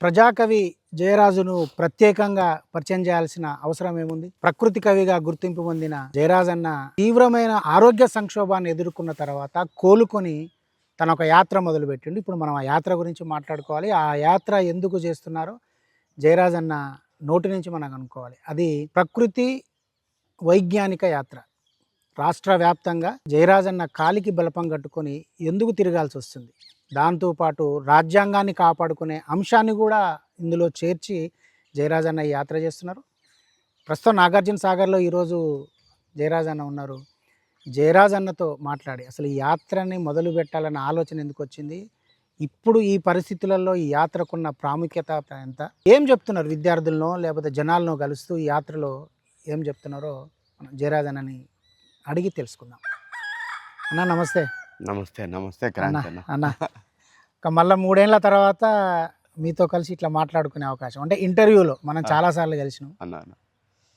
ప్రజాకవి జయరాజును ప్రత్యేకంగా పరిచయం చేయాల్సిన అవసరం ఏముంది? ప్రకృతి కవిగా గుర్తింపు పొందిన జయరాజ్ అన్న తీవ్రమైన ఆరోగ్య సంక్షోభాన్ని ఎదుర్కొన్న తర్వాత కోలుకొని తన ఒక యాత్ర మొదలుపెట్టిండు. ఇప్పుడు మనం ఆ యాత్ర గురించి మాట్లాడుకోవాలి. ఆ యాత్ర ఎందుకు చేస్తున్నారో జయరాజ్ అన్న నోటి నుంచి మనం అనుకోవాలి. అది ప్రకృతి వైజ్ఞానిక యాత్ర. రాష్ట్ర వ్యాప్తంగా జయరాజ్ అన్న కాలికి బలపం కట్టుకొని ఎందుకు తిరగాల్సి వస్తుంది, దాంతోపాటు రాజ్యాంగాన్ని కాపాడుకునే అంశాన్ని కూడా ఇందులో చేర్చి జయరాజ్ అన్న ఈ యాత్ర చేస్తున్నారు. ప్రస్తుతం నాగార్జున సాగర్లో ఈరోజు జయరాజ్ అన్న ఉన్నారు. జయరాజ్ అన్నతో మాట్లాడి అసలు ఈ యాత్రని మొదలు పెట్టాలన్న ఆలోచన ఎందుకు వచ్చింది, ఇప్పుడు ఈ పరిస్థితులలో ఈ యాత్రకున్న ప్రాముఖ్యత ఎంత, ఏం చెప్తున్నారు విద్యార్థులను లేకపోతే జనాలను కలుస్తూ ఈ యాత్రలో ఏం చెప్తున్నారో మనం జయరాజ్ అన్నని అడిగి తెలుసుకుందాం. అన్న నమస్తే. నమస్తే. నమస్తే క్రాంతి అన్న. మళ్ళీ 3 ఏళ్ల తర్వాత మీతో కలిసి ఇట్లా మాట్లాడుకునే అవకాశం, అంటే ఇంటర్వ్యూలో మనం చాలాసార్లు కలిసినాం అన్న.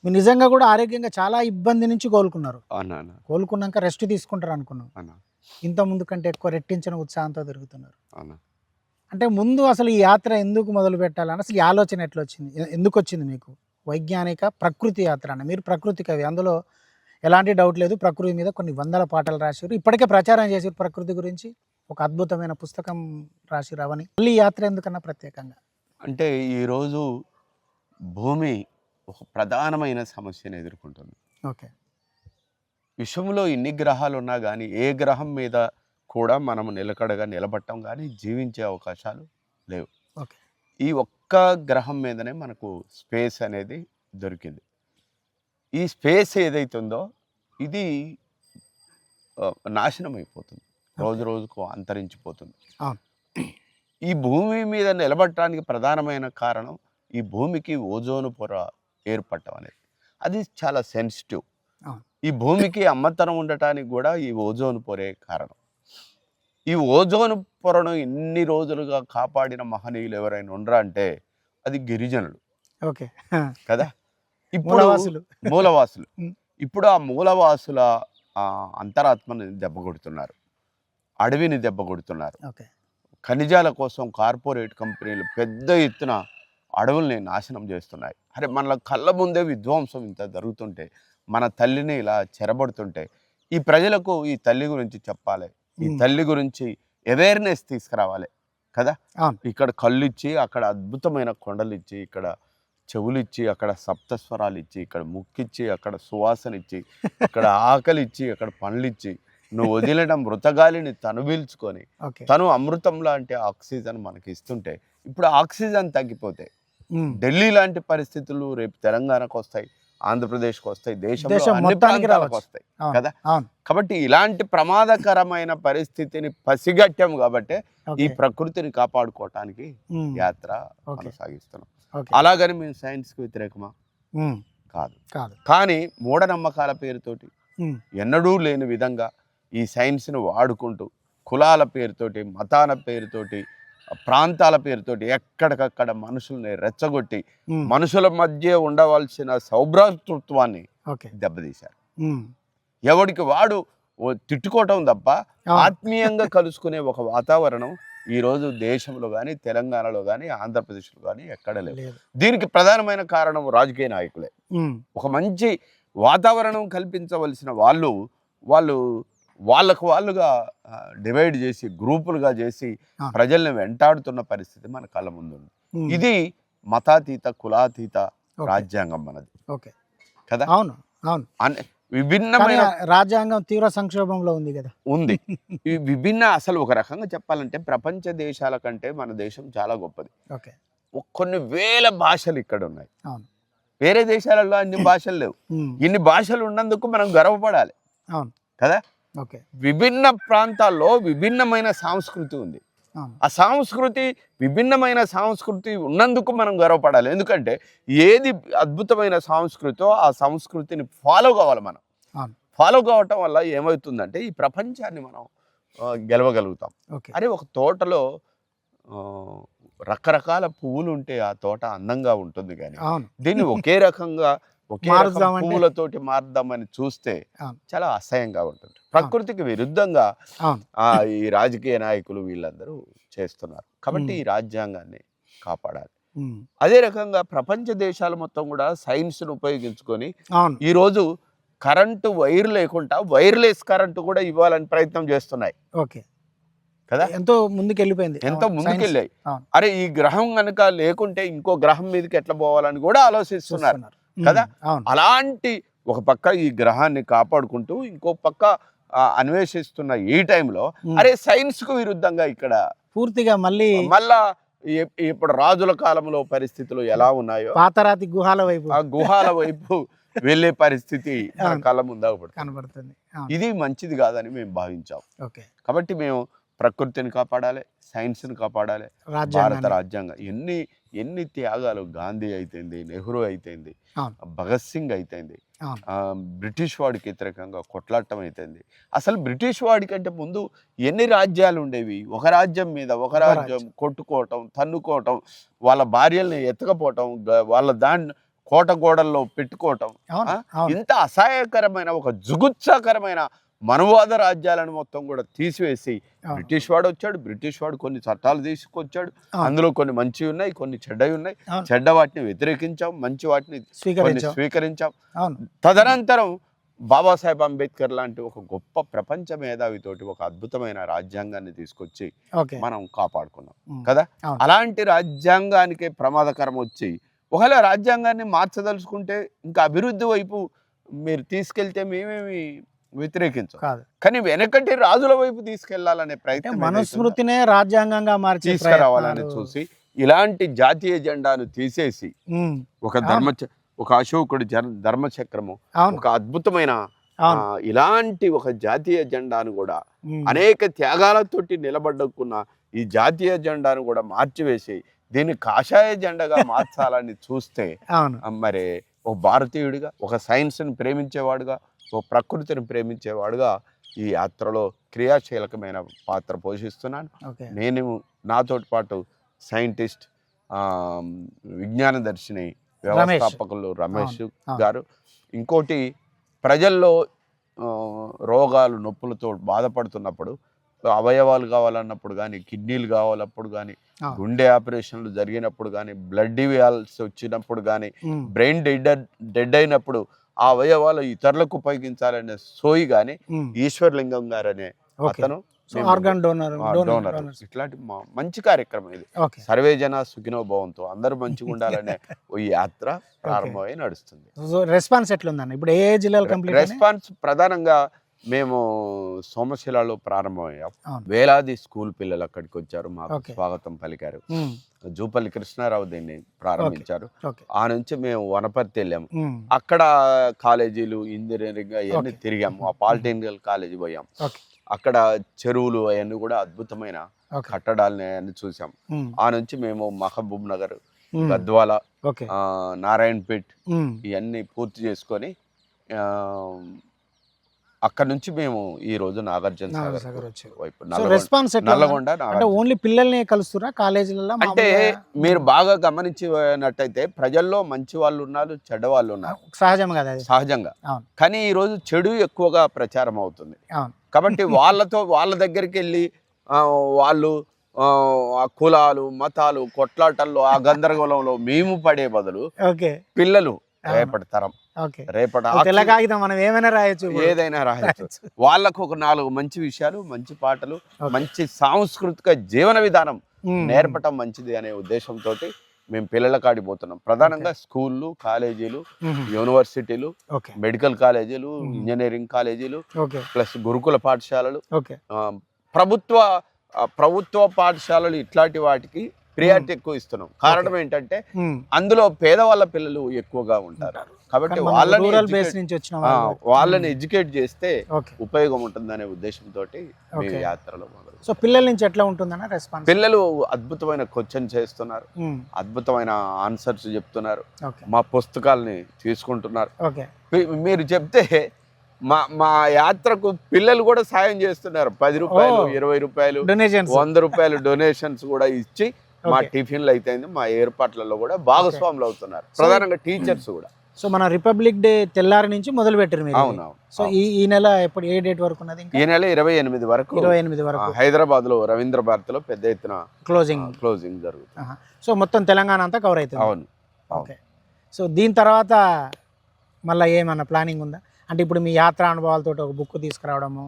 మీరు నిజంగా కూడా ఆరోగ్యంగా చాలా ఇబ్బంది నుంచి కోలుకున్నారు. అన్న. కోలుకున్నాక రెస్ట్ తీసుకుంటారు అనుకున్నాం. ఇంత ముందు కంటే ఎక్కువ రెట్టించిన ఉత్సాహంతో తిరుగుతున్నారు. అంటే ముందు అసలు ఈ యాత్ర ఎందుకు మొదలు పెట్టాలని అసలు ఈ ఆలోచన ఎట్లా వచ్చింది, ఎందుకు వచ్చింది మీకు? వైజ్ఞానిక ప్రకృతి యాత్ర అన్న, మీరు ప్రకృతి కవి, అందులో ఎలాంటి డౌట్ లేదు. ప్రకృతి మీద కొన్ని వందల పాటలు రాశారు, ఇప్పటికే ప్రచారం చేశారు ప్రకృతి గురించి, ఒక అద్భుతమైన పుస్తకం రాసిరు. అవని మళ్ళీ యాత్ర ఎందుకన్నా ప్రత్యేకంగా అంటే ఈరోజు భూమి ఒక ప్రధానమైన సమస్యను ఎదుర్కొంటుంది. ఓకే. విశ్వంలో ఎన్ని గ్రహాలు ఉన్నా కానీ ఏ గ్రహం మీద కూడా మనం నిలకడగా నిలబడటం కానీ జీవించే అవకాశాలు లేవు. ఓకే. ఈ ఒక్క గ్రహం మీదనే మనకు స్పేస్ అనేది దొరికింది. ఈ స్పేస్ ఏదైతుందో ఇది నాశనం అయిపోతుంది, రోజు రోజుకు అంతరించిపోతుంది. ఈ భూమి మీద నిలబడటానికి ప్రధానమైన కారణం ఈ భూమికి ఓజోను పొర ఏర్పడటం అనేది. అది చాలా సెన్సిటివ్. ఈ భూమికి అమ్మతనం ఉండటానికి కూడా ఈ ఓజోను పొరే కారణం. ఈ ఓజోను పొరను ఎన్ని రోజులుగా కాపాడిన మహనీయులు ఎవరైనా ఉండరా అంటే అది గిరిజనులు. ఓకే కదా. ఇప్పుడు మూలవాసులు ఇప్పుడు ఆ మూలవాసుల అంతరాత్మని దెబ్బకొడుతున్నారు, అడవిని దెబ్బకొడుతున్నారు. ఖనిజాల కోసం కార్పొరేట్ కంపెనీలు పెద్ద ఎత్తున అడవుల్ని నాశనం చేస్తున్నాయి. అరే మన కళ్ళ ముందే విధ్వంసం ఇంత జరుగుతుంటే, మన తల్లిని ఇలా చెరబడుతుంటే ఈ ప్రజలకు ఈ తల్లి గురించి చెప్పాలి, ఈ తల్లి గురించి అవేర్నెస్ తీసుకురావాలి కదా. ఇక్కడ కళ్ళు ఇచ్చి, అక్కడ అద్భుతమైన కొండలు ఇచ్చి, ఇక్కడ చెవులు ఇచ్చి, అక్కడ సప్తస్వరాలు ఇచ్చి, ఇక్కడ ముక్కిచ్చి, అక్కడ సువాసన ఇచ్చి, అక్కడ ఆకలి ఇచ్చి, అక్కడ పండ్లు ఇచ్చి, నువ్వు వదిలిన మృతగాలిని తను పీల్చుకొని తను అమృతం లాంటి ఆక్సిజన్ మనకి ఇస్తుంటే, ఇప్పుడు ఆక్సిజన్ తగ్గిపోతే ఢిల్లీ లాంటి పరిస్థితులు రేపు తెలంగాణకు వస్తాయి, ఆంధ్రప్రదేశ్కి వస్తాయి, దేశంలో అన్ని ప్రాంతాలకు వస్తాయి కదా. కాబట్టి ఇలాంటి ప్రమాదకరమైన పరిస్థితిని పసిగట్టాము కాబట్టి ఈ ప్రకృతిని కాపాడుకోవటానికి యాత్ర కొనసాగిస్తున్నాం. అలాగని మేము సైన్స్కి వ్యతిరేకమా? కాదు. కానీ మూఢనమ్మకాల పేరుతోటి ఎన్నడూ లేని విధంగా ఈ సైన్స్ను వాడుకుంటూ కులాల పేరుతోటి, మతాల పేరుతోటి, ప్రాంతాల పేరుతోటి ఎక్కడికక్కడ మనుషుల్ని రెచ్చగొట్టి మనుషుల మధ్య ఉండవలసిన సౌభ్రాతృత్వాన్ని దెబ్బతీశారు. ఎవడికి వాడు తిట్టుకోవటం తప్ప ఆత్మీయంగా కలుసుకునే ఒక వాతావరణం ఈరోజు దేశంలో కానీ, తెలంగాణలో కానీ, ఆంధ్రప్రదేశ్లో కానీ ఎక్కడ లేదు. దీనికి ప్రధానమైన కారణం రాజకీయ నాయకులే. ఒక మంచి వాతావరణం కల్పించవలసిన వాళ్ళకు వాళ్ళుగా డివైడ్ చేసి, గ్రూపులుగా చేసి ప్రజల్ని వెంటాడుతున్న పరిస్థితి మన కళ్ళ ముందు ఉంది. ఇది మతాతీత, కులాతీత రాజ్యాంగం మనది కదా. అవును అవును. విభిన్నమైన రాజ్యాంగం తీవ్ర సంక్షోభంలో ఉంది కదా. ఉంది. ఈ విభిన్న, అసలు ఒక రకంగా చెప్పాలంటే ప్రపంచ దేశాల కంటే మన దేశం చాలా గొప్పది. కొన్ని వేల భాషలు ఇక్కడ ఉన్నాయి. వేరే దేశాలలో అన్ని భాషలు లేవు. ఇన్ని భాషలు ఉన్నందుకు మనం గర్వపడాలి కదా. విభిన్న ప్రాంతాల్లో విభిన్నమైన సంస్కృతి ఉంది. ఆ సంస్కృతి, విభిన్నమైన సంస్కృతి ఉన్నందుకు మనం గర్వపడాలి. ఎందుకంటే ఏది అద్భుతమైన సంస్కృతో ఆ సంస్కృతిని ఫాలో కావాలి. మనం ఫాలో కావటం వల్ల ఏమవుతుందంటే ఈ ప్రపంచాన్ని మనం గెలవగలుగుతాం. అరే ఒక తోటలో రకరకాల పువ్వులు ఉంటే ఆ తోట అందంగా ఉంటుంది, కానీ దీన్ని ఒకే రకంగా పువ్వులతోటి మార్దామని చూస్తే చాలా అసహ్యంగా ఉంటుంది. ప్రకృతికి విరుద్ధంగా ఈ రాజకీయ నాయకులు వీళ్ళందరూ చేస్తున్నారు. కాబట్టి ఈ రాజ్యాంగాన్ని కాపాడాలి. అదే రకంగా ప్రపంచ దేశాలు మొత్తం కూడా సైన్స్ను ఉపయోగించుకొని ఈరోజు కరెంటు వైర్ లేకుండా వైర్లెస్ కరెంటు కూడా ఇవ్వాలని ప్రయత్నం చేస్తున్నాయి. ఓకే కదా, ఎంతో ముందుకెళ్ళిపోయింది, ఎంతో ముందుకెళ్ళాయి. అరే ఈ గ్రహం కనుక లేకుంటే ఇంకో గ్రహం మీదకి ఎట్లా పోవాలని కూడా ఆలోచిస్తున్నారు కదా. అలాంటి ఒక పక్క ఈ గ్రహాన్ని కాపాడుకుంటూ ఇంకో పక్క అన్వేషిస్తున్న ఈ టైంలో అరే సైన్స్ కు విరుద్ధంగా ఇక్కడ పూర్తిగా మళ్ళా ఇప్పుడు రాజుల కాలంలో పరిస్థితులు ఎలా ఉన్నాయో పాతరాతి గుహాల వైపు, ఆ గుహాల వైపు వెళ్ళే పరిస్థితి కళ్ళ ముందు కనబడుతుంది. ఇది మంచిది కాదని మేము భావించాం. కాబట్టి మేము ప్రకృతిని కాపాడాలి, సైన్స్ని కాపాడాలి. భారత రాజ్యాంగం ఎన్ని త్యాగాలు, గాంధీ అయితేంది, నెహ్రూ అయితేంది, భగత్ సింగ్ అయితేంది, బ్రిటిష్ వాడికి వ్యతిరేకంగా కొట్లాడటం అయితేంది. అసలు బ్రిటిష్ వాడి కంటే ముందు ఎన్ని రాజ్యాలు ఉండేవి. ఒక రాజ్యం మీద ఒక రాజ్యం కొట్టుకోవటం, తన్నుకోవటం, వాళ్ళ భార్యల్ని ఎత్తకపోవటం, వాళ్ళ దాన్ని కోట గోడల్లో పెట్టుకోవటం, ఇంత అసహాయకరమైన ఒక జుగుత్సాకరమైన మనువాద రాజ్యాలను మొత్తం కూడా తీసివేసి బ్రిటిష్ వాడు వచ్చాడు. బ్రిటిష్ వాడు కొన్ని చట్టాలు తీసుకొచ్చాడు, అందులో కొన్ని మంచి ఉన్నాయి, కొన్ని చెడ్డవి ఉన్నాయి. చెడ్డ వాటిని వ్యతిరేకించాం, మంచి వాటిని స్వీకరించాం. తదనంతరం బాబాసాహెబ్ అంబేద్కర్ లాంటి ఒక గొప్ప ప్రపంచ మేధావితోటి ఒక అద్భుతమైన రాజ్యాంగాన్ని తీసుకొచ్చి మనం కాపాడుకున్నాం కదా. అలాంటి రాజ్యాంగానికే ప్రమాదకరం వచ్చి ఒకవేళ రాజ్యాంగాన్ని మార్చదలుచుకుంటే ఇంకా అభివృద్ధి వైపు మీరు తీసుకెళ్తే మేమేమి వ్యతిరేకించం, కానీ వెనకటి రాజుల వైపు తీసుకెళ్లాలనే ప్రయత్నం, మనుస్మృతినే రాజ్యాంగంగా మార్చి తీసుకురావాలని చూసి ఇలాంటి జాతీయ జెండాను తీసేసి ఒక అశోకుడి ధర్మచక్రము, ఒక అద్భుతమైన ఇలాంటి ఒక జాతీయ జెండాను కూడా అనేక త్యాగాలతోటి నిలబడ్డకున్న ఈ జాతీయ జెండాను కూడా మార్చివేసి దీన్ని కాషాయ జెండాగా మార్చాలని చూస్తే మరి ఒక భారతీయుడిగా, ఒక సైన్స్ని ప్రేమించేవాడుగా, ఒక ప్రకృతిని ప్రేమించేవాడుగా ఈ యాత్రలో క్రియాశీలకమైన పాత్ర పోషిస్తున్నాను. నేను నాతో పాటు సైంటిస్ట్, విజ్ఞాన దర్శిని, వ్యవస్థాపకులు రమేష్ గారు, ఇంకోటి ప్రజల్లో రోగాలు నొప్పులతో బాధపడుతున్నప్పుడు, అవయవాలు కావాలన్నప్పుడు కానీ, కిడ్నీలు కావాలన్నప్పుడు కానీ, గుండె ఆపరేషన్లు జరిగినప్పుడు కానీ, బ్లడ్ ఇవ్వాల్సి వచ్చినప్పుడు కానీ, బ్రెయిన్ డెడ్ అయినప్పుడు ఆ అవయవాలు ఇతరులకు ఉపయోగించాలనే సోయి కానీ ఈశ్వర్లింగం గారు అనే అతను డోనర్. ఇట్లాంటి మంచి కార్యక్రమం ఇది. సర్వే జన సుఖినో భవంతు, అందరూ మంచిగా ఉండాలనే ఈ యాత్ర ప్రారంభమై నడుస్తుంది. రెస్పాన్స్ ఎట్లుందండి ఇప్పుడు? ఏ జిల్లాలో కంప్లీట్? రెస్పాన్స్ ప్రధానంగా మేము సోమశిలలో ప్రారంభమయ్యాం. వేలాది స్కూల్ పిల్లలు అక్కడికి వచ్చారు, మాకు స్వాగతం పలికారు. జూపల్లి కృష్ణారావు దీన్ని ప్రారంభించారు. ఆ నుంచి మేము వనపర్తి వెళ్ళాము, అక్కడ కాలేజీలు, ఇంజనీరింగ్ అవన్నీ తిరిగాము. ఆ పాలిటెక్నికల్ కాలేజీ పోయాం, అక్కడ చెరువులు అవన్నీ కూడా అద్భుతమైన కట్టడాలని అన్ని చూసాం. ఆ నుంచి మేము మహబూబ్ నగర్, గద్వాల, నారాయణపేట్ ఇవన్నీ పూర్తి చేసుకొని అక్కడ నుంచి మేము ఈ రోజు నాగార్జున సాగర్ వైపు నల్లగొండ. ఓన్లీ పిల్లల్ని కలుస్తున్నా కాలేజీలలో? అంటే మీరు బాగా గమనించినట్టయితే ప్రజల్లో మంచి వాళ్ళు ఉన్నారు, చెడ్డ వాళ్ళు ఉన్నారు, సహజంగా. కానీ ఈ రోజు చెడు ఎక్కువగా ప్రచారం అవుతుంది కాబట్టి వాళ్ళ దగ్గరికి వెళ్ళి వాళ్ళు ఆ కులాలు, మతాలు, కొట్లాటల్లో, ఆ గందరగోళంలో మేము పడే బదులు పిల్లలు రేపటి తరం, ఏదైనా రాయొచ్చు, వాళ్ళకు ఒక 4 మంచి విషయాలు, మంచి పాటలు, మంచి సాంస్కృతిక జీవన విధానం నేర్పటం మంచిది అనే ఉద్దేశంతో మేము పిల్లల కాడిపోతున్నాం. ప్రధానంగా స్కూళ్ళు, కాలేజీలు, యూనివర్సిటీలు, మెడికల్ కాలేజీలు, ఇంజనీరింగ్ కాలేజీలు, ప్లస్ గురుకుల పాఠశాలలు, ప్రభుత్వ పాఠశాలలు, ఇట్లాంటి వాటికి ప్రియారిటీ ఎక్కువ ఇస్తున్నాం. కారణం ఏంటంటే అందులో పేదవాళ్ళ పిల్లలు ఎక్కువగా ఉంటారు కాబట్టి వాళ్ళని ఎడ్యుకేట్ చేస్తే ఉపయోగం ఉంటుందనే ఉద్దేశంతో యాత్రలో మొదలు. సో పిల్లల నుంచి ఎట్లా ఉంటుందన్న రెస్పాన్స్? పిల్లలు అద్భుతమైన క్వశ్చన్ చేస్తున్నారు, అద్భుతమైన ఆన్సర్స్ చెప్తున్నారు, మా పుస్తకాలని తీసుకుంటున్నారు. మీరు చెప్తే మా యాత్రకు పిల్లలు కూడా సాయం చేస్తున్నారు. 10 రూపాయలు, 20 రూపాయలు, 100 రూపాయలు డొనేషన్స్ కూడా ఇచ్చి మా టిఫిన్లు అయితే మా ఏర్పాట్లలో కూడా భాగస్వాములు అవుతున్నారు, ప్రధానంగా టీచర్స్ కూడా. సో మన రిపబ్లిక్ డే తెల్లారి నుంచి మొదలు పెట్టారు మీరు. అవునవును. సో ఈ నెల ఎప్పుడు ఏ డేట్ వరకు ఉన్నది? ఈ నెల 28 వరకు 28 వరకు హైదరాబాద్ లో రవీంద్ర భారతిలో పెద్ద ఎత్తున క్లోజింగ్ జరుగుతుంది. సో మొత్తం తెలంగాణ అంతా కవర్ అవుతుంది. అవును. ఓకే. సో దీని తర్వాత మళ్ళీ ఏమన్నా ప్లానింగ్ ఉందా? అంటే ఇప్పుడు మీ యాత్ర అనుభవాలతో ఒక బుక్ తీసుకురావడము.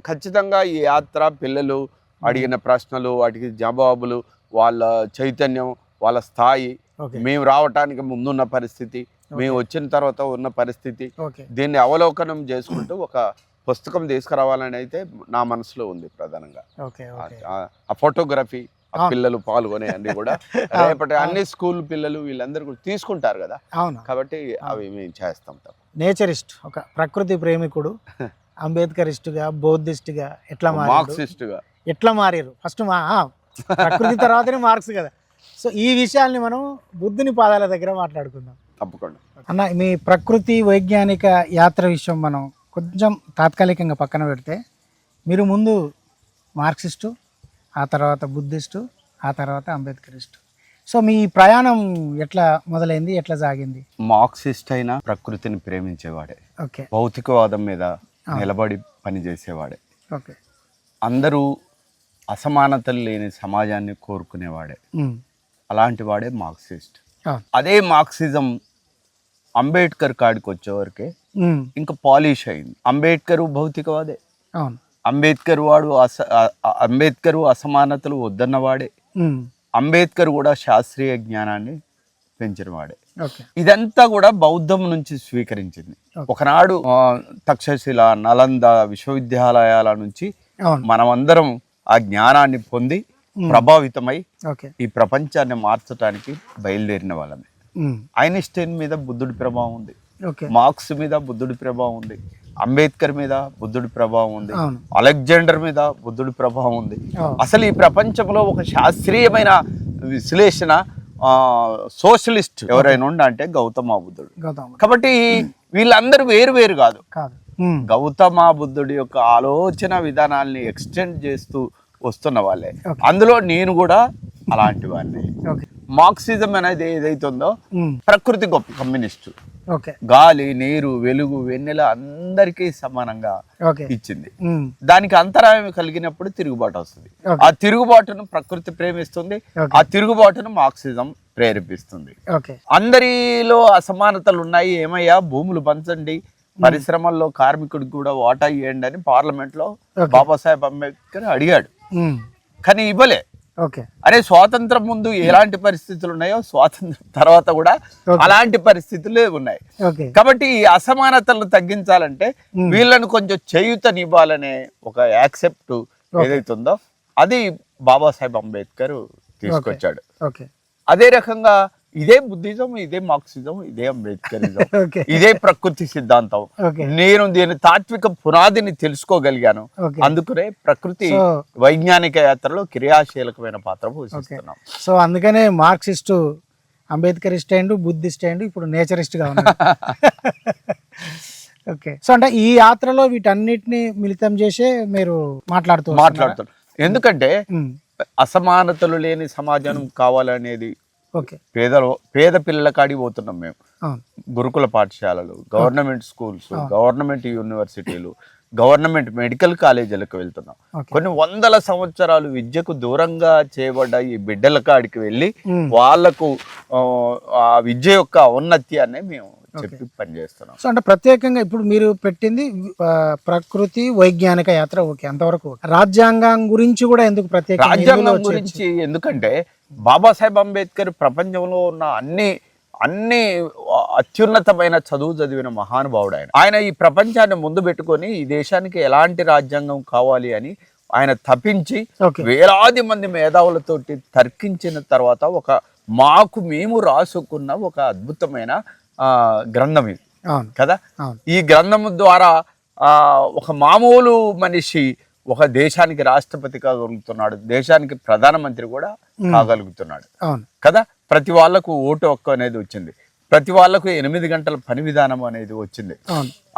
ఖచ్చితంగా ఈ యాత్ర పిల్లలు అడిగిన ప్రశ్నలు, వాటికి జవాబులు, వాళ్ళ చైతన్యం, వాళ్ళ స్థాయి, మేము రావటానికి ముందున్న పరిస్థితి, మేము వచ్చిన తర్వాత ఉన్న పరిస్థితి, దీన్ని అవలోకనం చేసుకుంటూ ఒక పుస్తకం తీసుకురావాలని అయితే నా మనసులో ఉంది ప్రధానంగా. ఆ ఫోటోగ్రఫీ, ఆ పిల్లలు పాల్గొనే అన్ని కూడా రేపటి అన్ని స్కూల్ పిల్లలు వీళ్ళందరూ కూడా తీసుకుంటారు కదా. అవును. కాబట్టి అవి మేము చేస్తాం. నేచరిస్ట్, ఒక ప్రకృతి ప్రేమికుడు, అంబేద్కరిస్టుగా, బౌద్ధిస్టుగా ఎట్లా మార్క్సిస్టుగా ఎట్లా మారారు? ఫస్ట్ ప్రకృతి తర్వాతనే మార్క్స్ కదా. సో ఈ విషయాల్ని మనం బుద్ధుని పాదాల దగ్గర మాట్లాడుకుందాం. తప్పకుండా అన్న. మీ ప్రకృతి వైజ్ఞానిక యాత్ర విషయం మనం కొంచెం తాత్కాలికంగా పక్కన పెడితే, మీరు ముందు మార్క్సిస్టు, ఆ తర్వాత బుద్ధిస్టు, ఆ తర్వాత అంబేద్కరిస్టు. సో మీ ప్రయాణం ఎట్లా మొదలైంది, ఎట్లా సాగింది? మార్క్సిస్ట్ అయినా ప్రకృతిని ప్రేమించేవాడే, ఓకే, భౌతికవాదం మీద నిలబడి పనిచేసేవాడే, ఓకే, అందరూ అసమానతలు లేని సమాజాన్ని కోరుకునేవాడే, అలాంటి వాడే మార్క్సిస్ట్. అదే మార్క్సిజం అంబేద్కర్ కాడికి వచ్చేవరకే ఇంకా పాలిష్ అయింది. అంబేద్కర్ భౌతికవాదే, అంబేద్కర్ అసమానతలు వద్దన్నవాడే, అంబేద్కర్ కూడా శాస్త్రీయ జ్ఞానాన్ని పెంచినవాడే. ఇదంతా కూడా బౌద్ధం నుంచి స్వీకరించింది. ఒకనాడు తక్షశిల, నలంద విశ్వవిద్యాలయాల నుంచి మనమందరం ఆ జ్ఞానాన్ని పొంది ప్రభావితమై ఈ ప్రపంచాన్ని మార్చడానికి బయలుదేరిన వాళ్ళమే. ఐన్స్టైన్ మీద బుద్ధుడి ప్రభావం ఉంది, మార్క్స్ మీద బుద్ధుడి ప్రభావం ఉంది, అంబేద్కర్ మీద బుద్ధుడి ప్రభావం ఉంది, అలెగ్జాండర్ మీద బుద్ధుడి ప్రభావం ఉంది. అసలు ఈ ప్రపంచంలో ఒక శాస్త్రీయమైన విశ్లేషణ సోషలిస్ట్ ఎవరైనా అంటే గౌతమ బుద్ధుడు. కాబట్టి వీళ్ళందరూ వేరు వేరు కాదు. గౌతమ బుద్ధుడి యొక్క ఆలోచన విధానాల్ని ఎక్స్టెండ్ చేస్తూ వస్తున్న వాళ్ళే. అందులో నేను కూడా అలాంటి వాడిని. మార్క్సిజం అనేది ఏదైతుందో ప్రకృతి గొప్ప కమ్యూనిస్టు, గాలి, నీరు, వెలుగు, వెన్నెల అందరికీ సమానంగా ఇచ్చింది. దానికి అంతరాయం కలిగినప్పుడు తిరుగుబాటు వస్తుంది. ఆ తిరుగుబాటును ప్రకృతి ప్రేమిస్తుంది, ఆ తిరుగుబాటును మార్క్సిజం ప్రేరేపిస్తుంది. అందరిలో అసమానతలు ఉన్నాయి, ఏమయ్యా భూములు పంచండి, పరిశ్రమల్లో కార్మికుడికి కూడా వాటా ఇవ్వండి అని పార్లమెంట్ లో బాబాసాహెబ్ అంబేద్కర్ అడిగాడు, కానీ ఇవ్వలే. అరే స్వాతంత్రం ముందు ఎలాంటి పరిస్థితులు ఉన్నాయో స్వాతంత్రం తర్వాత కూడా అలాంటి పరిస్థితులు ఉన్నాయి. కాబట్టి ఈ అసమానతలను తగ్గించాలంటే వీళ్ళను కొంచెం చేయూతనివ్వాలనే ఒక యాక్సెప్ట్ ఏదైతుందో అది బాబాసాహెబ్ అంబేద్కర్ తీసుకొచ్చాడు. అదే రకంగా ఇదే బుద్ధిజం, ఇదే మార్క్సిజం, ఇదే అంబేద్కరిజం, ఇదే ప్రకృతి సిద్ధాంతం. నేను దీని తాత్విక పునాదిని తెలుసుకోగలిగాను. అందుకనే ప్రకృతి వైజ్ఞానిక యాత్రలో క్రియాశీలకమైన పాత్ర పోషిస్తున్నాం. సో అందుకనే మార్క్సిస్టు, అంబేద్కరిస్ట్ అయ్యిండు, బుద్ధిస్ట్ అయ్యిండు, ఇప్పుడు నేచరిస్ట్ గా ఉన్నాడు. ఓకే. సో అంటే ఈ యాత్రలో వీటన్నిటిని మిళితం చేసే మీరు మాట్లాడుతున్నారు. ఎందుకంటే అసమానతలు లేని సమాజం కావాలనేది పేద పిల్లల కాడికి పోతున్నాం మేము. గురుకుల పాఠశాలలు, గవర్నమెంట్ స్కూల్స్, గవర్నమెంట్ యూనివర్సిటీలు, గవర్నమెంట్ మెడికల్ కాలేజీలకు వెళ్తున్నాం. కొన్ని వందల సంవత్సరాలు విద్యకు దూరంగా చేయబడ్డ ఈ బిడ్డల కాడికి వెళ్ళి వాళ్లకు ఆ విద్య యొక్క ఔన్నత్యాన్ని మేము చెప్పి పనిచేస్తున్నాం. సో అంటే ప్రత్యేకంగా ఇప్పుడు మీరు పెట్టింది ప్రకృతి వైజ్ఞానిక యాత్ర, ఓకే, అంతవరకు. రాజ్యాంగం గురించి కూడా ఎందుకు ప్రత్యేక? రాజ్యాంగం గురించి ఎందుకంటే బాబాసాహెబ్ అంబేద్కర్ ప్రపంచంలో ఉన్న అన్ని అత్యున్నతమైన చదువు చదివిన మహానుభావుడు. ఆయన ఈ ప్రపంచాన్ని ముందు పెట్టుకొని ఈ దేశానికి ఎలాంటి రాజ్యాంగం కావాలి అని ఆయన తప్పించి వేలాది మంది మేధావులతోటి తర్కించిన తర్వాత మాకు మేము రాసుకున్న ఒక అద్భుతమైన గ్రంథం ఇది కదా. ఈ గ్రంథం ద్వారా ఒక మామూలు మనిషి ఒక దేశానికి రాష్ట్రపతి కాగలుగుతున్నాడు, దేశానికి ప్రధానమంత్రి కూడా కాగలుగుతున్నాడు కదా. ప్రతి వాళ్లకు ఓటు హక్కు అనేది వచ్చింది, ప్రతి వాళ్లకు 8 గంటల పని విధానం అనేది వచ్చింది,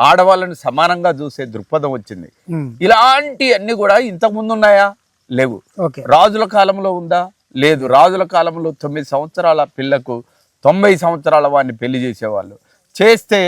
ఆడవాళ్ళని సమానంగా చూసే దృక్పథం వచ్చింది. ఇలాంటి అన్ని కూడా ఇంతకు ముందు ఉన్నాయా? లేవు. రాజుల కాలంలో ఉందా? లేదు. రాజుల కాలంలో 9 సంవత్సరాల పిల్లకు 90 సంవత్సరాల వాడిని పెళ్లి చేసేవాళ్ళు. చేస్తే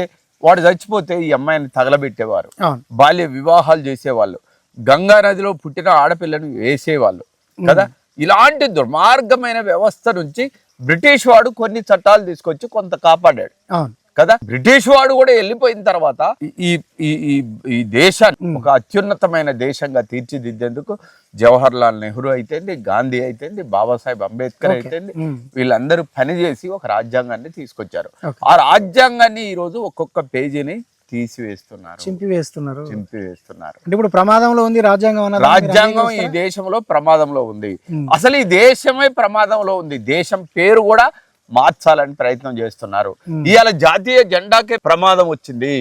వాడు చచ్చిపోతే ఈ అమ్మాయిని తగలబెట్టేవారు, అవును బాల్య వివాహాలు చేసేవాళ్ళు, గంగా నదిలో పుట్టిన ఆడపిల్లను వేసేవాళ్ళు కదా. ఇలాంటి దుర్మార్గమైన వ్యవస్థ నుంచి బ్రిటిష్ వాడు కొన్ని చట్టాలు తీసుకొచ్చి కొంత కాపాడాడు అవును కదా. బ్రిటిష్ వాడు కూడా వెళ్ళిపోయిన తర్వాత ఈ ఈ ఈ- ఈ దేశాన్ని ఒక అత్యున్నతమైన దేశంగా తీర్చిదిద్దేందుకు జవహర్ లాల్ నెహ్రూ అయితేంది, గాంధీ అయితేంది, బాబాసాహెబ్ అంబేద్కర్ అయితేంది, వీళ్ళందరూ పనిచేసి ఒక రాజ్యాంగాన్ని తీసుకొచ్చారు. Okay. ఆ రాజ్యాంగాన్ని ఈ రోజు ఒక్కొక్క పేజీని తీసివేస్తున్నారు, చింపివేస్తున్నారు. చింపివేస్తున్నారు. అంటే ఇప్పుడు ప్రమాదంలో ఉంది రాజ్యాంగం అన్నది. రాజ్యాంగం ఈ దేశంలో ప్రమాదంలో ఉంది. అసలు ఈ దేశమే ప్రమాదంలో ఉంది. దేశం పేరు కూడా మార్చాలని ప్రయత్నం చేస్తున్నారు. ఇవాళ జాతీయ జెండాకే ప్రమాదం వచ్చింది.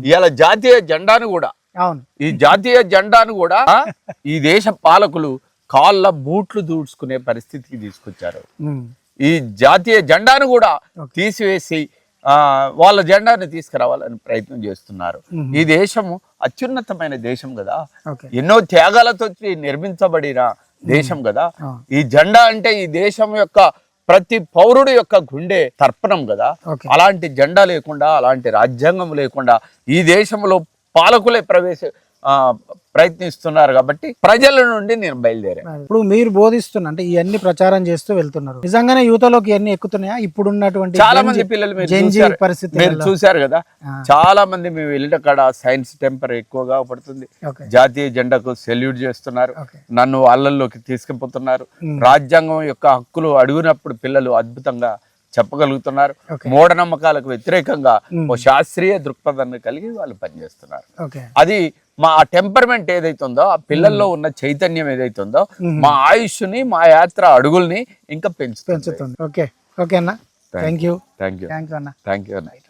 ఇవాళ జాతీయ జెండాను కూడా, అవును ఈ జాతీయ జెండాను కూడా ఈ దేశ పాలకులు కాళ్ళ బూట్లు దూడ్చుకునే పరిస్థితికి తీసుకొచ్చారు. ఈ జాతీయ జెండాను కూడా తీసివేసి వాళ్ళ జెండాను తీసుకురావాలని ప్రయత్నం చేస్తున్నారు. ఈ దేశము అత్యున్నతమైన దేశం కదా, ఎన్నో త్యాగాలతో నిర్మించబడిన దేశం కదా. ఈ జెండా అంటే ఈ దేశం యొక్క ప్రతి పౌరుడు యొక్క గుండె తర్పణం కదా. అలాంటి జెండా లేకుండా, అలాంటి రాజ్యాంగం లేకుండా ఈ దేశంలో పాలకులే ప్రయత్నిస్తున్నారు కాబట్టి ప్రజల నుండి నేను బయలుదేరా. ఇప్పుడు మీరు బోధిస్తున్న అంటే ఇవన్నీ ప్రచారం చేస్తూ వెళ్తున్నారు, నిజంగానే యువతలోకి ఇవన్నీ ఎక్కుతున్నాయా? ఇప్పుడున్నటువంటి చాలా మంది పిల్లలు మీరు చూశారు కదా, చాలా మంది మేము వెళ్ళిన కాడ సైన్స్ టెంపర్ ఎక్కువగా పడుతుంది, జాతీయ జెండాకు సెల్యూట్ చేస్తున్నారు, నన్ను వాళ్ళల్లోకి తీసుకుపోతున్నారు. రాజ్యాంగం యొక్క హక్కులు అడిగినప్పుడు పిల్లలు అద్భుతంగా చెప్పగలుగుతున్నారు. మూఢనమ్మకాలకు వ్యతిరేకంగా ఓ శాస్త్రీయ దృక్పథాన్ని కలిగి వాళ్ళు పనిచేస్తున్నారు. అది మా టెంపర్మెంట్ ఏదైతుందో, ఆ పిల్లల్లో ఉన్న చైతన్యం ఏదైతుందో మా ఆయుష్ని, మా యాత్ర అడుగుల్ని ఇంకా పెంచుతుంది. ఓకే ఓకే అన్న, thank you thank you thank you అన్న. థ్యాంక్ యూ అన్న.